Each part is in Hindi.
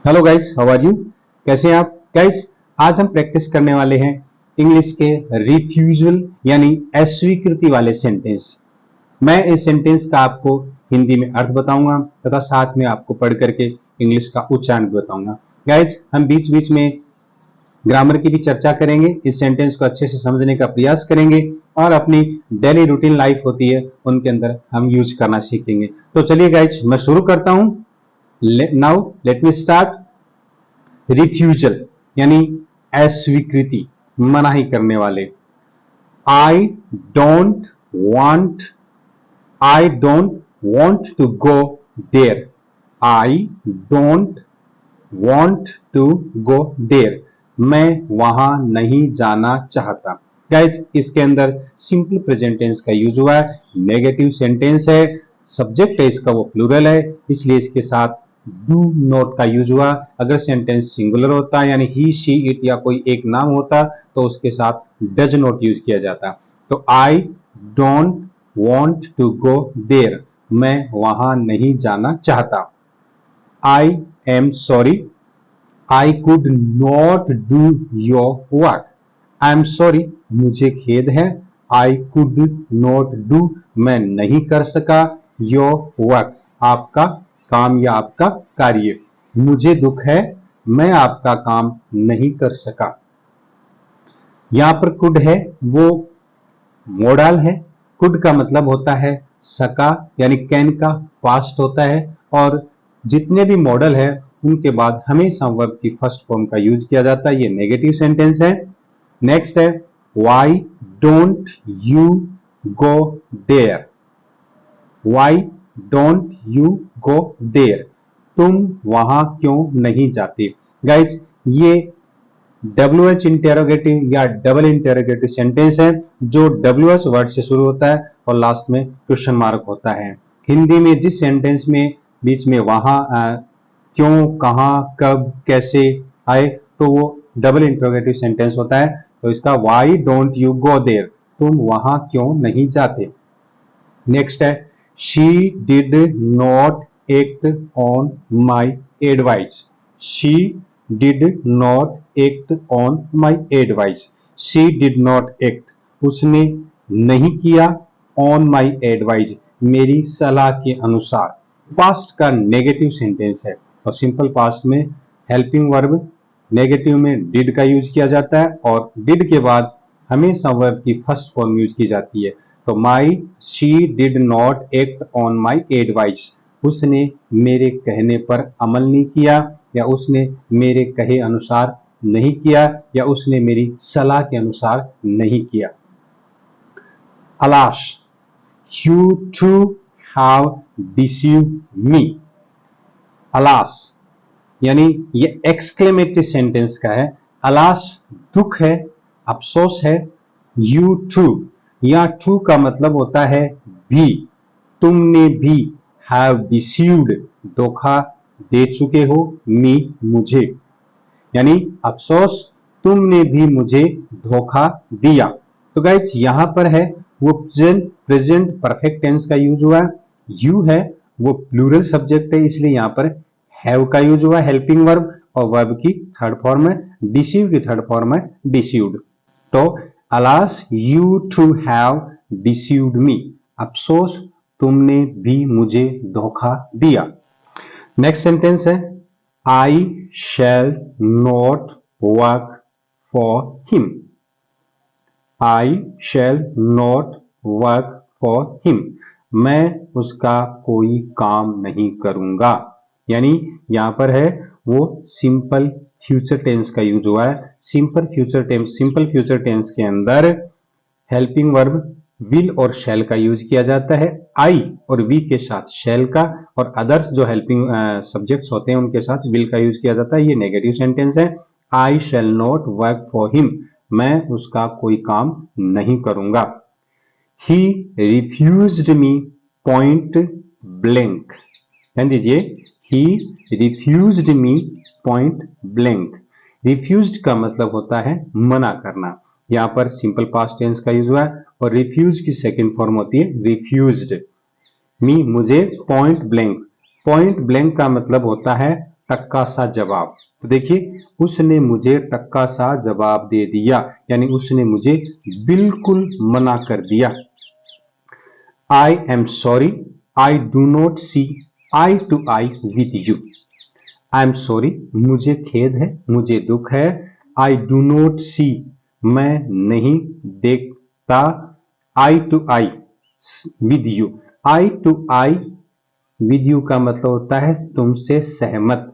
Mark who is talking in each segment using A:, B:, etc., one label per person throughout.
A: Hello guys, how are you? कैसे हैं आप गाइस? आज हम प्रैक्टिस करने वाले हैं इंग्लिश के रिफ्यूजल यानी अस्वीकृति वाले सेंटेंस। मैं इस सेंटेंस का आपको हिंदी में अर्थ बताऊंगा तथा साथ में आपको पढ़ करके इंग्लिश का उच्चारण भी बताऊंगा। गाइस, हम बीच बीच में ग्रामर की भी चर्चा करेंगे, इस सेंटेंस को अच्छे से समझने का प्रयास करेंगे और अपनी डेली रूटीन लाइफ होती है उनके अंदर हम यूज करना सीखेंगे। तो चलिए गाइस, मैं शुरू करता हूं। Now let me start. Refusal यानी अस्वीकृति, मनाही करने वाले। I don't want, I don't want to go there, I don't want to go there, मैं वहां नहीं जाना चाहता। गाइस, इसके अंदर सिंपल प्रेजेंट टेंस का यूज हुआ है, नेगेटिव सेंटेंस है, सब्जेक्ट है इसका वो प्लूरल है, इसलिए इसके साथ डू नॉट का यूज हुआ। अगर सेंटेंस सिंगुलर होता यानी ही शी इट या कोई एक नाम होता तो उसके साथ डज नॉट यूज किया जाता। तो I don't want to go there, मैं वहां नहीं जाना चाहता। I am sorry, I could not do your work, I am sorry, मुझे खेद है। आई कुड नॉट डू, मैं नहीं कर सका। योर वर्क, आपका काम या आपका कार्य। मुझे दुख है, मैं आपका काम नहीं कर सका। यहां पर कुड है वो मोडल है। कुड का मतलब होता है सका यानी कैन का पास्ट होता है, और जितने भी मॉडल है उनके बाद हमेशा वर्ब की फर्स्ट फॉर्म का यूज किया जाता है। ये नेगेटिव सेंटेंस है। नेक्स्ट है why don't you go there, why don't you go there, तुम वहां क्यों नहीं जाते। गाइज, ये WH इंटेरोगेटिव या डबल इंटेरोगेटिव सेंटेंस है जो WH वर्ड से शुरू होता है और लास्ट में क्वेश्चन मार्क होता है। हिंदी में जिस सेंटेंस में बीच में वहां क्यों, कहां, कब, कैसे आए तो वो डबल इंटेरोगेटिव सेंटेंस होता है। तो इसका why don't you go there, तुम वहां क्यों नहीं जाते। नेक्स्ट है she did not act on my advice, she did not act on my advice, she did not act, उसने नहीं किया, ऑन माई एडवाइस, मेरी सलाह के अनुसार। पास्ट का नेगेटिव सेंटेंस है और सिंपल पास्ट में हेल्पिंग वर्ब नेगेटिव में डिड का यूज किया जाता है और डिड के बाद हमेशा वर्ब की फर्स्ट फॉर्म यूज की जाती है। तो my she did not act on my advice, उसने मेरे कहने पर अमल नहीं किया या उसने मेरे कहे अनुसार नहीं किया या उसने मेरी सलाह के अनुसार नहीं किया। Alas, you too have deceived me, alas यानी ये एक्सक्लेमेटरी सेंटेंस का है। अलास दुख है, अफसोस है। यू टू, या टू का मतलब होता है भी, तुमने भी, हैव डिसीव्ड धोखा दे चुके हो, मी मुझे, यानी अफसोस तुमने भी मुझे धोखा दिया। तो गाइस, यहां पर है वो प्रेजेंट परफेक्ट टेंस का यूज हुआ है। यू है वो प्लूरल सब्जेक्ट है, इसलिए यहां पर हैव का यूज हुआ हेल्पिंग वर्ब, और वर्ब की थर्ड फॉर्म है डिसीव की थर्ड फॉर्म है डिसीव्ड। तो alas you too have deceived me, अफसोस तुमने भी मुझे धोखा दिया। नेक्स्ट सेंटेंस है I shall not work for him, I shall not work for him, मैं उसका कोई काम नहीं करूंगा। यानी यहां पर है वो सिंपल फ्यूचर टेंस का यूज हुआ है। सिंपल फ्यूचर टेंस के अंदर हेल्पिंग वर्ब विल और शैल का यूज किया जाता है। आई और वी के साथ शैल का, और अदर्स जो हेल्पिंग सब्जेक्ट्स होते हैं उनके साथ विल का यूज किया जाता है। ये नेगेटिव सेंटेंस है। I shall not work for him, मैं उसका कोई काम नहीं करूंगा। He refused me point blank, ध्यान दीजिए, he refused me point blank. Refused का मतलब होता है मना करना, यहां पर सिंपल पास्ट टेंस का यूज हुआ है और रिफ्यूज की सेकंड फॉर्म होती है रिफ्यूज्ड। मी मुझे पॉइंट ब्लैंक, पॉइंट ब्लैंक का मतलब होता है टक्का सा जवाब। तो देखिए उसने मुझे टक्का सा जवाब दे दिया, यानी उसने मुझे बिल्कुल मना कर दिया। I am sorry, I do not see eye to eye with you. I am sorry, मुझे खेद है, मुझे दुख है। आई डू नॉट सी, मैं नहीं देखता, eye to eye with you. Eye to eye with you का मतलब होता है तुमसे सहमत,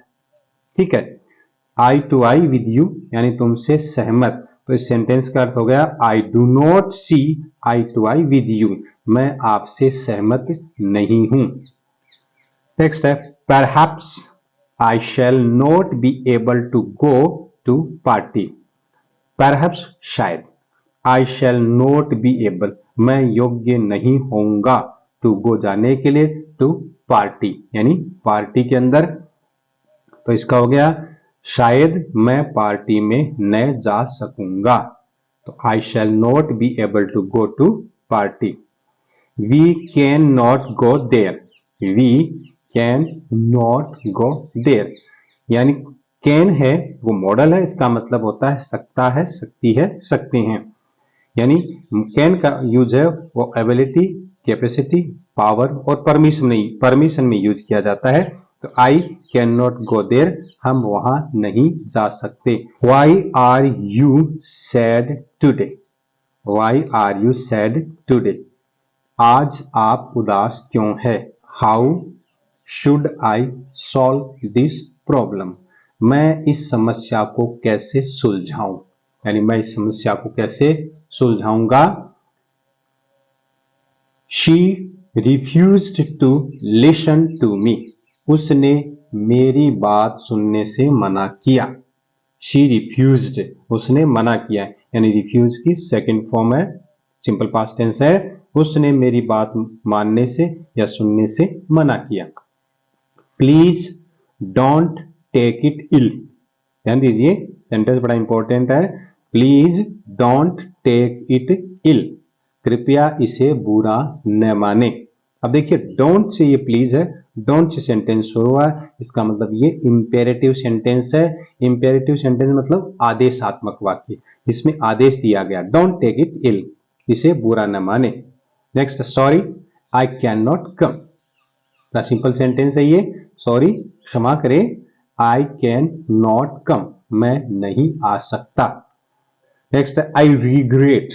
A: ठीक है। Eye to eye with you यानी तुमसे सहमत। तो इस सेंटेंस का अर्थ हो गया I do not see eye to eye with you, मैं आपसे सहमत नहीं हूं। नेक्स्ट है perhaps I shall not be able to go to party. Perhaps शायद, I shall not be able मैं योग्य नहीं होऊंगा, टू गो जाने के लिए, टू पार्टी यानी पार्टी के अंदर। तो इसका हो गया शायद मैं पार्टी में न जा सकूंगा। तो I shall not be able to go to party. We can not go there, we can not go there यानी कैन है वो मॉडल है, इसका मतलब होता है सकता है, सकती है, सकते हैं। यानी कैन का यूज है वो एबिलिटी, कैपेसिटी, पावर और परमिशन में यूज किया जाता है। तो I can not go there, हम वहां नहीं जा सकते। Why are you sad today, why are you sad today, आज आप उदास क्यों है। How should I solve this problem, मैं इस समस्या को कैसे सुलझाऊं, यानी मैं इस समस्या को कैसे सुलझाऊंगा। She refused to listen to me, उसने मेरी बात सुनने से मना किया। शी रिफ्यूज्ड, उसने मना किया, यानी रिफ्यूज की सेकंड फॉर्म है, सिंपल पास्ट टेंस है। उसने मेरी बात मानने से या सुनने से मना किया। प्लीज डोंट टेक इट इल, ध्यान दीजिए सेंटेंस बड़ा इंपॉर्टेंट है। प्लीज डोंट टेक इट इल, कृपया इसे बुरा न माने। अब देखिए डोंट से ये प्लीज है, डोंट से सेंटेंस शुरू हुआ है, इसका मतलब ये इंपेरेटिव सेंटेंस है। इंपेरेटिव सेंटेंस मतलब आदेशात्मक वाक्य, इसमें आदेश दिया गया डोंट टेक इट इल, इसे बुरा न माने। Next sorry I can not come, simple sentence है ये, सॉरी क्षमा करें, आई कैन नॉट कम, मैं नहीं आ सकता। Next I regret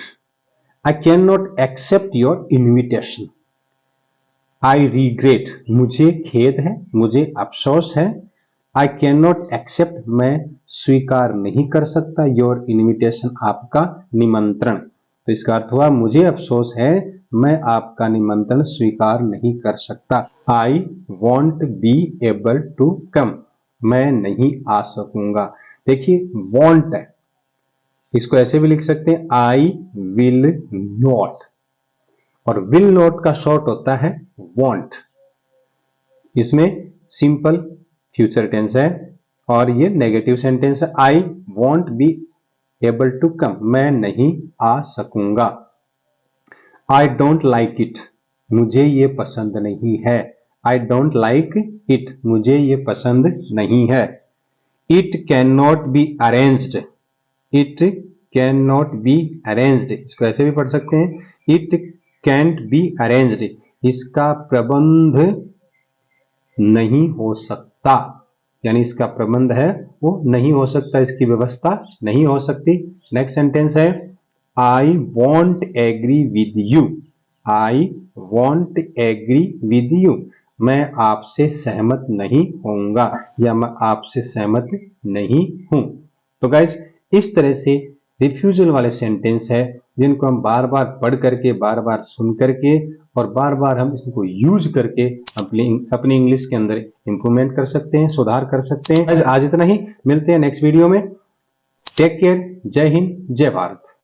A: I can not accept your invitation. I regret, मुझे खेद है, मुझे अफसोस है। आई कैन नॉट एक्सेप्ट, मैं स्वीकार नहीं कर सकता, योर इन्विटेशन, आपका निमंत्रण। तो इसका अर्थ हुआ मुझे अफसोस है, मैं आपका निमंत्रण स्वीकार नहीं कर सकता। I won't be able to come, मैं नहीं आ सकूंगा। देखिए वॉन्ट है, इसको ऐसे भी लिख सकते हैं आई विल नॉट, और विल नॉट का शॉर्ट होता है वॉन्ट। इसमें सिंपल फ्यूचर टेंस है और ये नेगेटिव सेंटेंस है। I won't be able to come, मैं नहीं आ सकूंगा। आई डोंट लाइक इट, मुझे ये पसंद नहीं है। आई डोंट लाइक इट, मुझे ये पसंद नहीं है। It can not be arranged, it can not be arranged, इसको ऐसे भी पढ़ सकते हैं इट कैंट बी अरेंज्ड, इसका प्रबंध नहीं हो सकता, यानी इसका प्रबंध है वो नहीं हो सकता, इसकी व्यवस्था नहीं हो सकती। नेक्स्ट सेंटेंस है I won't agree with you, I won't agree with you, मैं आपसे सहमत नहीं होऊंगा या मैं आपसे सहमत नहीं हूं। तो गाइस इस तरह से रिफ्यूजल वाले सेंटेंस है जिनको हम बार बार पढ़ करके, बार बार सुन करके और बार बार हम इसको यूज करके अपनी इंग्लिश के अंदर इंप्रूवमेंट कर सकते हैं, सुधार कर सकते हैं। आज इतना ही, मिलते हैं नेक्स्ट वीडियो में। टेक केयर, जय हिंद, जय भारत।